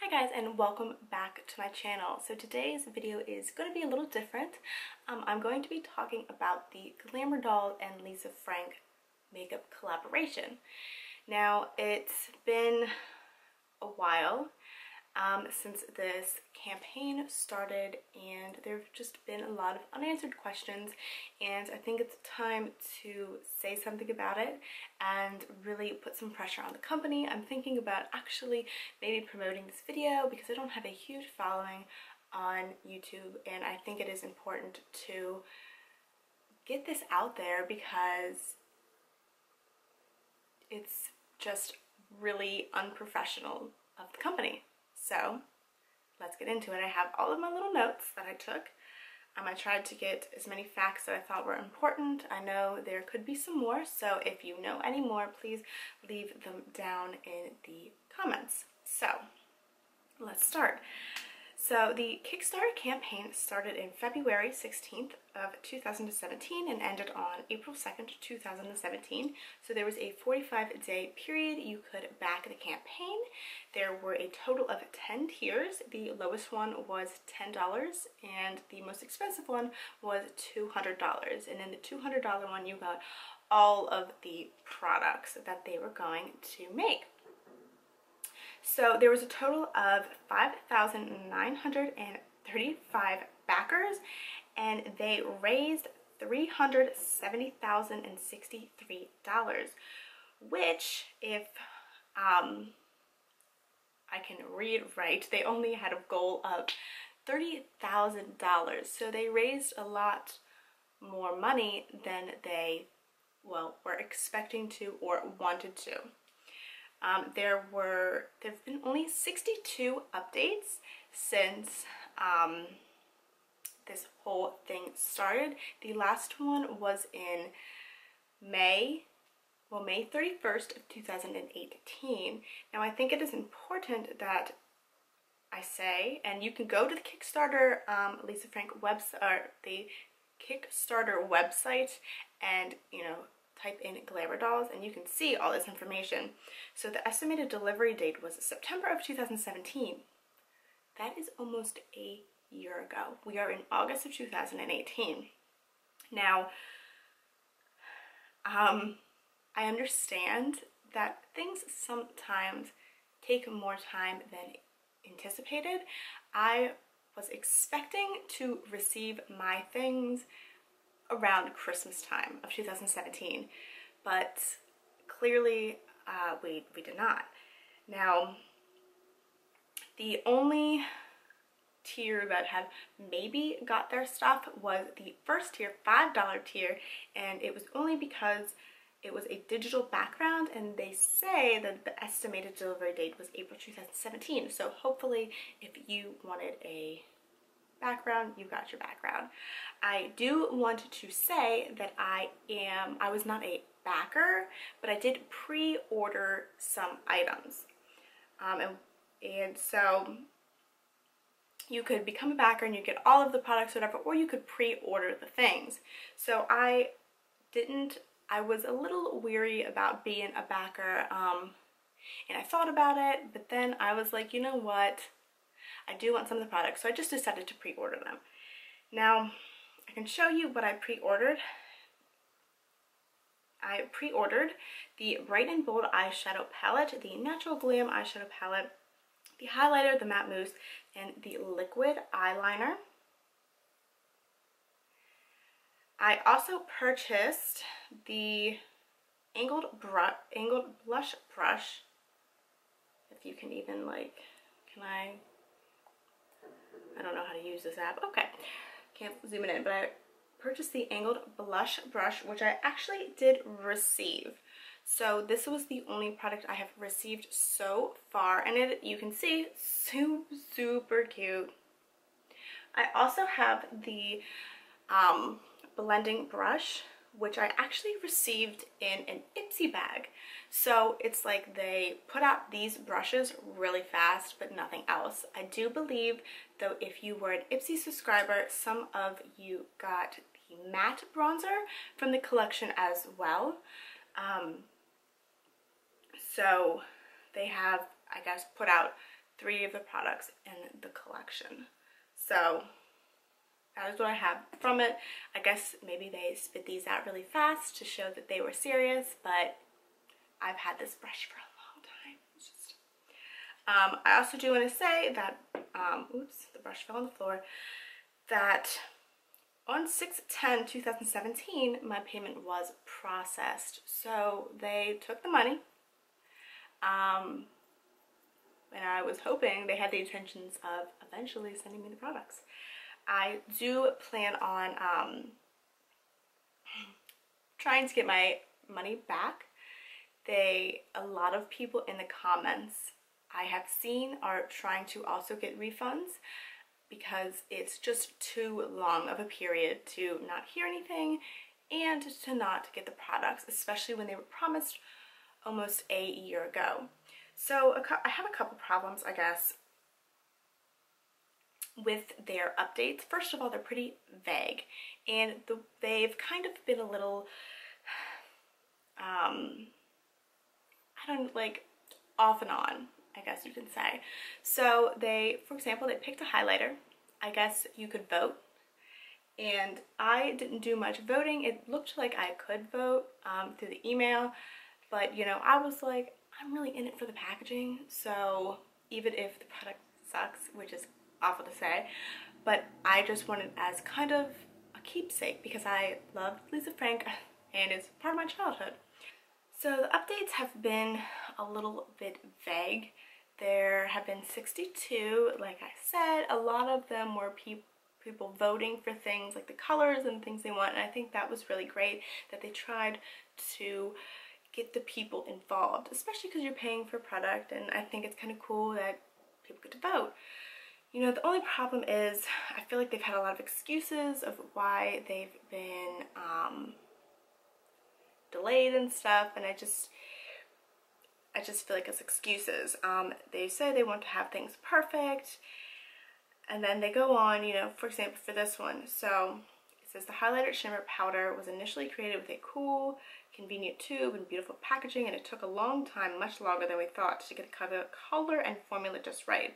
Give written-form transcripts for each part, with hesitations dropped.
Hi guys, and welcome back to my channel. So today's video is going to be a little different. I'm going to be talking about the Glamour Doll and Lisa Frank makeup collaboration. Now, it's been a while since this campaign started, and there have just been a lot of unanswered questions, and I think it's time to say something about it and really put some pressure on the company. I'm thinking about actually maybe promoting this video because I don't have a huge following on YouTube, and I think it is important to get this out there because it's just really unprofessional of the company. So let's get into it. I have all of my little notes that I took. I tried to get as many facts that I thought were important. I know there could be some more, so if you know any more, please leave them down in the comments. So let's start. So the Kickstarter campaign started in February 16th of 2017 and ended on April 2nd, 2017. So there was a 45-day period you could back the campaign. There were a total of 10 tiers. The lowest one was $10 and the most expensive one was $200. And in the $200 one, you got all of the products that they were going to make. So there was a total of 5,935 backers, and they raised $370,063, which, if I can read right, they only had a goal of $30,000. So they raised a lot more money than they, well, were expecting to or wanted to. There've been only 62 updates since this whole thing started. The last one was in May 31st of 2018. Now, I think it is important that I say, and you can go to the Kickstarter Lisa Frank website, or the Kickstarter website, and type in Glamour dolls and you can see all this information. So the estimated delivery date was September of 2017. That is almost a year ago. We are in August of 2018. Now, I understand that things sometimes take more time than anticipated. I was expecting to receive my things around Christmas time of 2017, but clearly we did not. Now, the only tier that had maybe got their stuff was the first tier, $5 tier, and it was only because it was a digital background, and they say that the estimated delivery date was April 2017. So hopefully, if you wanted a background, you got your background. I do want to say that I was not a backer, but I did pre-order some items. And so you could become a backer and you get all of the products, whatever, or you could pre-order the things. So I was a little weary about being a backer, and I thought about it, but then I was like, you know what? I do want some of the products, so I just decided to pre-order them. Now, I can show you what I pre-ordered. I pre-ordered the Bright and Bold eyeshadow palette, the Natural Glam eyeshadow palette, the highlighter, the matte mousse, and the liquid eyeliner. I also purchased the angled blush brush. If you can even, like, I don't know how to use this app. Okay, can't zoom it in, but I purchased the angled blush brush, which I actually did receive. So this was the only product I have received so far, and you can see, super cute. I also have the blending brush, which I actually received in an Ipsy bag. So it's like they put out these brushes really fast, but nothing else. I do believe, though, if you were an Ipsy subscriber, some of you got the matte bronzer from the collection as well. So they have, I guess, put out 3 of the products in the collection. So that is what I have from it. I guess maybe they spit these out really fast to show that they were serious, but I've had this brush for a long time. It's just, I also do want to say that, oops, the brush fell on the floor, that on 6/10/2017, my payment was processed. So they took the money, and I was hoping they had the intentions of eventually sending me the products. I do plan on trying to get my money back. A lot of people in the comments I have seen are trying to also get refunds because it's just too long of a period to not hear anything and to not get the products, especially when they were promised almost a year ago. So I have a couple problems, I guess, with their updates. First of all, they're pretty vague, and they've kind of been a little, off and on, I guess you can say. So for example, they picked a highlighter. I guess you could vote, and I didn't do much voting. It looked like I could vote through the email, but you know, I was like, I'm really in it for the packaging, so even if the product sucks, which is awful to say, but I just wanted it as kind of a keepsake because I loved Lisa Frank and it's part of my childhood. So the updates have been a little bit vague. There have been 62, like I said. A lot of them were people voting for things like the colors and things they want, and I think that was really great that they tried to get the people involved, especially because you're paying for a product, and I think it's kind of cool that people get to vote. You know, the only problem is I feel like they've had a lot of excuses of why they've been delayed and stuff, and I just feel like it's excuses. They say they want to have things perfect, and then they go on, you know, for example, for this one. So it says the highlighter shimmer powder was initially created with a cool, convenient tube and beautiful packaging, and it took a long time, much longer than we thought, to get the color and formula just right.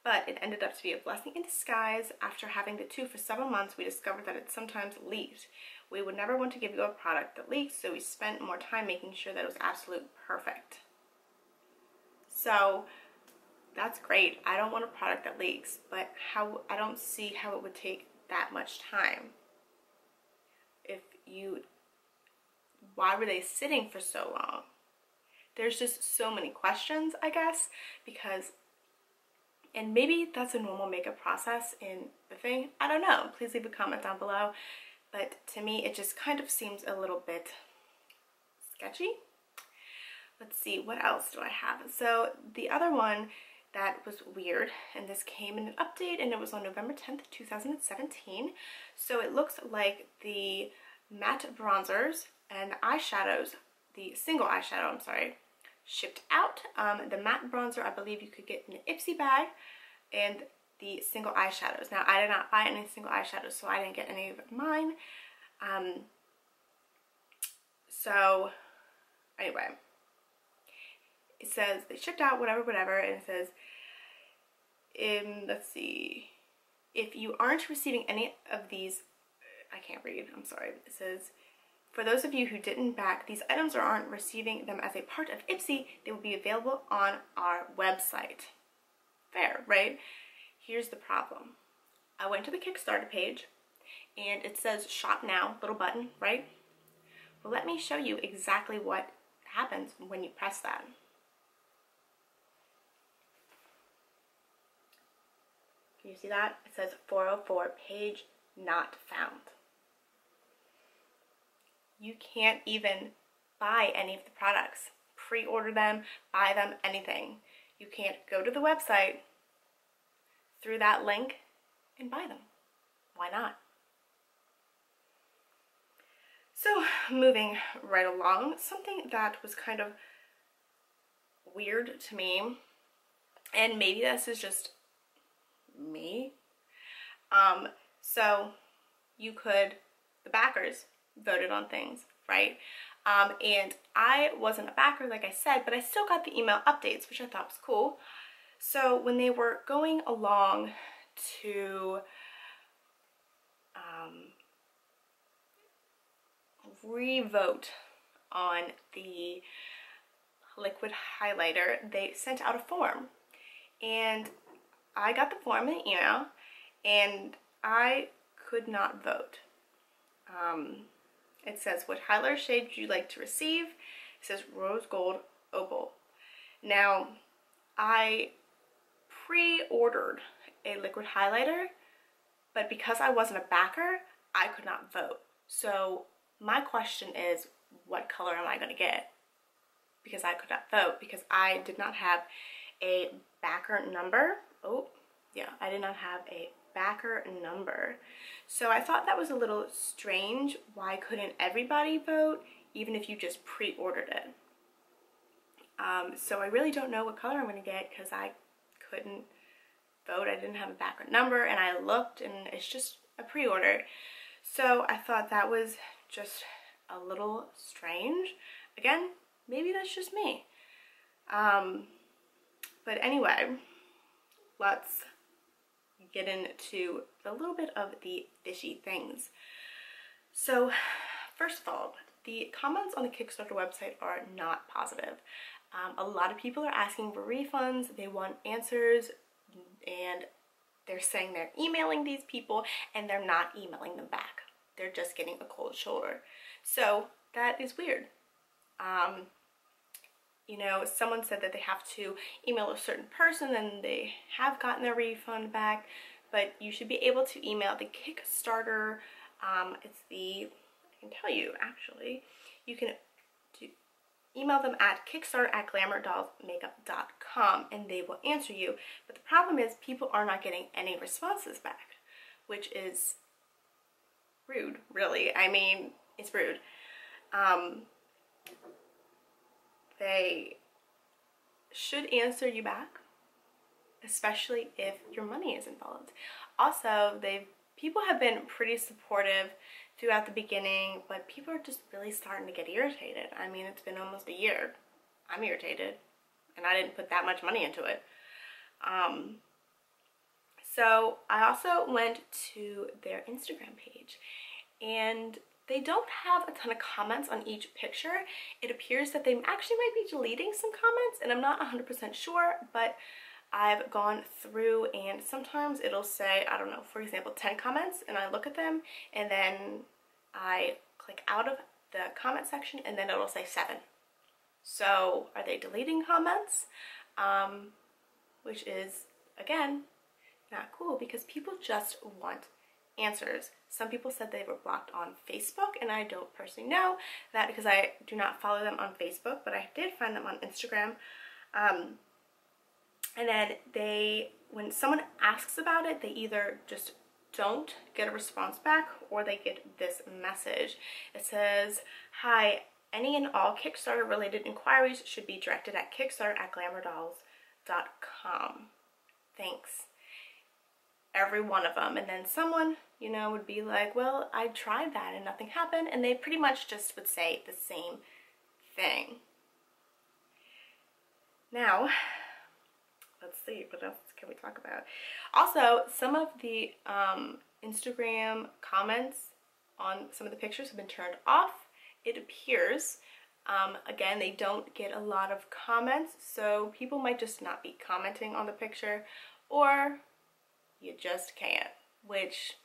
But it ended up to be a blessing in disguise. After having the tube for several months, we discovered that it sometimes leaked. We would never want to give you a product that leaks, so we spent more time making sure that it was absolute perfect. So that's great. I don't want a product that leaks, but I don't see how it would take that much time. Why were they sitting for so long? There's just so many questions, I guess, because, and maybe that's a normal makeup process in the thing. I don't know. Please leave a comment down below. But to me, it just kind of seems a little bit sketchy. Let's see, what else do I have? So the other one that was weird, and this came in an update, and it was on November 10th, 2017. So it looks like the matte bronzers and eyeshadows, the single eyeshadow, I'm sorry, shipped out. The matte bronzer, I believe you could get in an Ipsy bag, and the single eyeshadows. Now, I did not buy any single eyeshadows, so I didn't get any of mine. So anyway, it says they shipped out whatever, and it says, let's see, if you aren't receiving any of these, I can't read, I'm sorry. It says, for those of you who didn't back these items or aren't receiving them as a part of Ipsy, they will be available on our website. Fair, right? Here's the problem. I went to the Kickstarter page, and it says shop now, little button, right? Well, let me show you exactly what happens when you press that. Can you see that? It says 404, page not found. You can't even buy any of the products, pre-order them, buy them, anything. You can't go to the website through that link and buy them. Why not? So moving right along, something that was kind of weird to me, and maybe this is just me, so the backers voted on things, right? And I wasn't a backer, like I said, but I still got the email updates, which I thought was cool. So when they were going along to re-vote on the liquid highlighter, they sent out a form, and I got the form in the email, and I could not vote. It says, what highlighter shade would you like to receive? It says rose gold opal. Now, I pre-ordered a liquid highlighter, but because I wasn't a backer, I could not vote. So my question is, what color am I going to get? Because I could not vote, because I did not have a backer number. Oh, yeah, I did not have a backer number. So I thought that was a little strange. Why couldn't everybody vote, even if you just pre-ordered it? So I really don't know what color I'm going to get, because I couldn't vote. I didn't have a backer number, and I looked, and it's just a pre-order. So I thought that was just a little strange. Again, maybe that's just me. But anyway, let's get into a little bit of the fishy things. So first of all, the comments on the Kickstarter website are not positive. A lot of people are asking for refunds. They want answers, and they're saying they're emailing these people, and they're not emailing them back. They're just getting a cold shoulder. So that is weird. You know, someone said that they have to email a certain person, and they have gotten their refund back, but you should be able to email the Kickstarter. It's the, I can tell you actually, you can email them at kickstarter@glamourdollsmakeup.com, and they will answer you. But the problem is people are not getting any responses back, which is rude, really. I mean, it's rude. They should answer you back, especially if your money is involved. Also, people have been pretty supportive throughout the beginning, but people are just really starting to get irritated. I mean, it's been almost a year. I'm irritated, and I didn't put that much money into it. So I also went to their Instagram page, and they don't have a ton of comments on each picture. It appears that they actually might be deleting some comments, and I'm not 100% sure, but I've gone through, and sometimes it'll say, I don't know, for example, 10 comments, and I look at them, and then I click out of the comment section, and then it'll say 7. So are they deleting comments? Which is, again, not cool, because people just want answers. Some people said they were blocked on Facebook, and I don't personally know that because I do not follow them on Facebook, but I did find them on Instagram. And then when someone asks about it, they either just don't get a response back, or they get this message. It says, hi, any and all Kickstarter related inquiries should be directed at kickstarter@glamourdolls.com. Thanks. Every one of them. And then someone, you know, would be like, well, I tried that and nothing happened. And they pretty much just would say the same thing. Now, let's see, what else can we talk about? Also, some of the Instagram comments on some of the pictures have been turned off, it appears. Again, they don't get a lot of comments, so people might just not be commenting on the picture, or you just can't, which,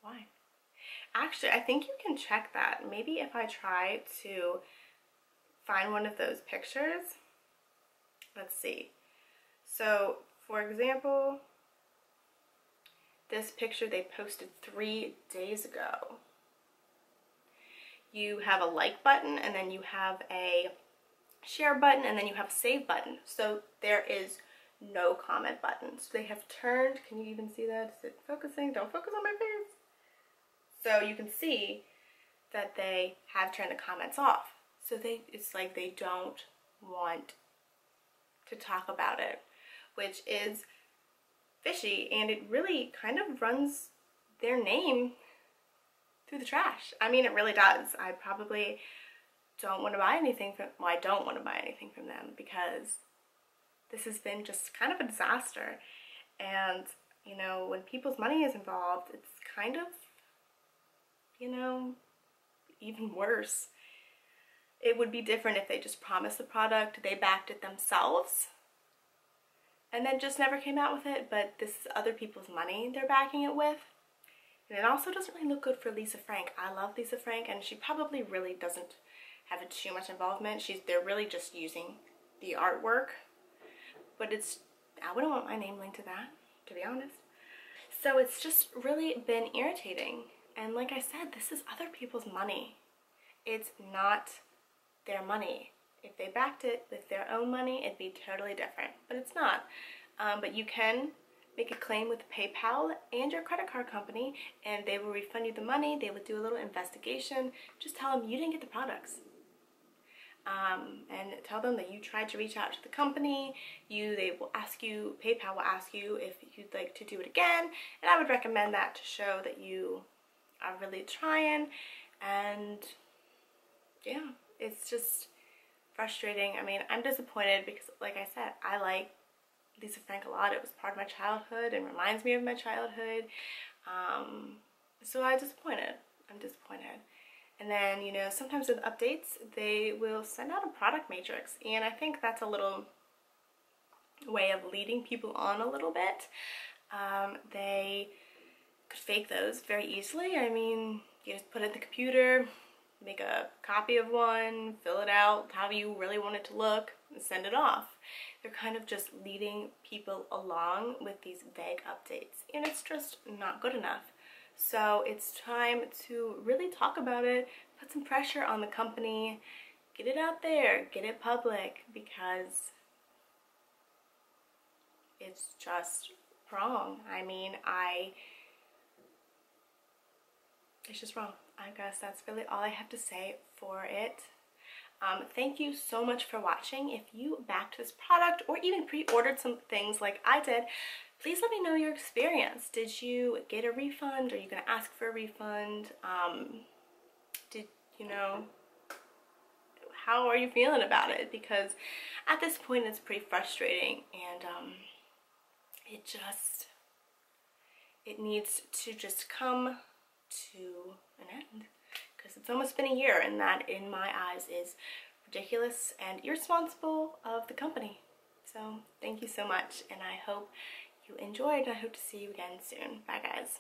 why? Actually, I think you can check that. Maybe if I try to find one of those pictures, let's see. So, for example, this picture they posted 3 days ago. You have a like button, and then you have a share button, and then you have a save button. So there is no comment button. So they have turned, can you even see that? Is it focusing? Don't focus on my face. So you can see that they have turned the comments off. So it's like they don't want to talk about it, which is fishy, and it really kind of runs their name through the trash. I mean, it really does. I probably don't want to buy anything from, well, I don't want to buy anything from them because this has been just kind of a disaster. And, you know, when people's money is involved, it's kind of, you know, even worse. It would be different if they just promised the product, they backed it themselves, and then just never came out with it, but this is other people's money they're backing it with. And it also doesn't really look good for Lisa Frank. I love Lisa Frank, and she probably really doesn't have too much involvement. They're really just using the artwork, but I wouldn't want my name linked to that, to be honest. So it's just really been irritating. And like I said, this is other people's money. It's not their money. If they backed it with their own money, it'd be totally different, but it's not. But you can make a claim with PayPal and your credit card company, and they will refund you the money. They will do a little investigation. Just tell them you didn't get the products. And tell them that you tried to reach out to the company. They will ask you, PayPal will ask you if you'd like to do it again, and I would recommend that to show that you are really trying. And yeah, it's just frustrating. I mean, I'm disappointed because, like I said, I like Lisa Frank a lot. It was part of my childhood and reminds me of my childhood. So I'm disappointed. And then, you know, sometimes with updates, they will send out a product matrix, and I think that's a little way of leading people on a little bit. They could fake those very easily. I mean, you just put it in the computer, make a copy of one, fill it out how you really want it to look, and send it off. They're kind of just leading people along with these vague updates, and it's just not good enough. So it's time to really talk about it, put some pressure on the company, get it out there, get it public, because it's just wrong. I mean, it's just wrong. I guess that's really all I have to say for it. Thank you so much for watching. If you backed this product or even pre-ordered some things like I did, please let me know your experience. Did you get a refund? Are you going to ask for a refund? You know, how are you feeling about it? Because at this point it's pretty frustrating, and it needs to just come to an end, because it's almost been a year, and that in my eyes is ridiculous and irresponsible of the company. So thank you so much, and I hope you enjoyed. I hope to see you again soon. Bye guys.